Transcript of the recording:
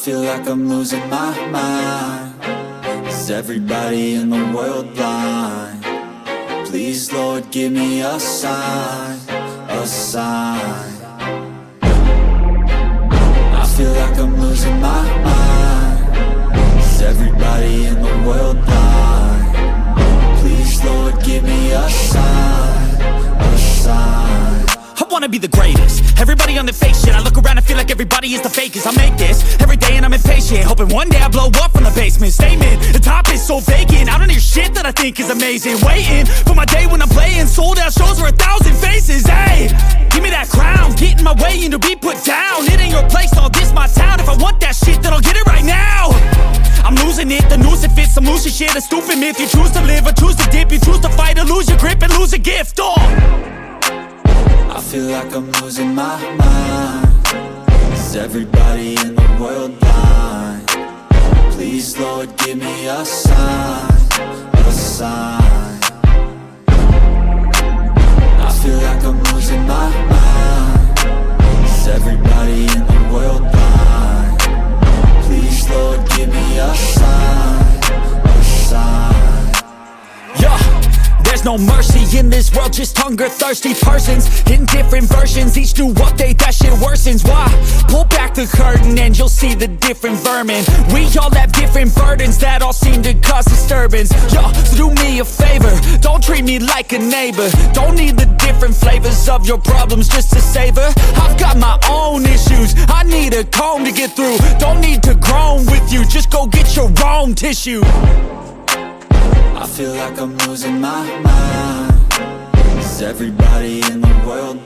feel like I'm losing my mind. Is everybody in the world blind? Please, Lord, give me a sign, a sign. I feel like I'm losing my mind. Is everybody in the world blind? Please, Lord, give me a sign, a sign. I wanna be the greatest. Everybody on the fake shit. I look around and feel like everybody is the fakest. I make this every day and I'm impatient, hoping one day I blow up from the basement. Statement, the top is so vacant. I don't hear shit that I think is amazing. Waiting for my day when I'm playing sold out shows for 1,000 faces. Hey, give me that crown, get in my way and to be put down. It ain't your place, all this my town. If I want that shit, then I'll get it right now. I'm losing it, the noose it fits. I'm losing shit, a stupid myth. You choose to live or choose to dip. You choose to fight or lose your grip and lose a gift. I feel like I'm losing my mind. Is everybody in the world blind? Please, Lord, give me a sign, a sign. I feel like I'm losing my mind. Is everybody in the world blind? Please, Lord, give me a sign, a sign. Yeah. There's no mercy in this world, just hunger-thirsty persons in different versions, each new update, that shit worsens. Why? Pull back the curtain and you'll see the different vermin. We all have different burdens that all seem to cause disturbance. Yo, so do me a favor, don't treat me like a neighbor. Don't need the different flavors of your problems just to savor. I've got my own issues, I need a comb to get through. Don't need to groan with you, just go get your own tissue. I feel like I'm losing my mind. Is everybody in the world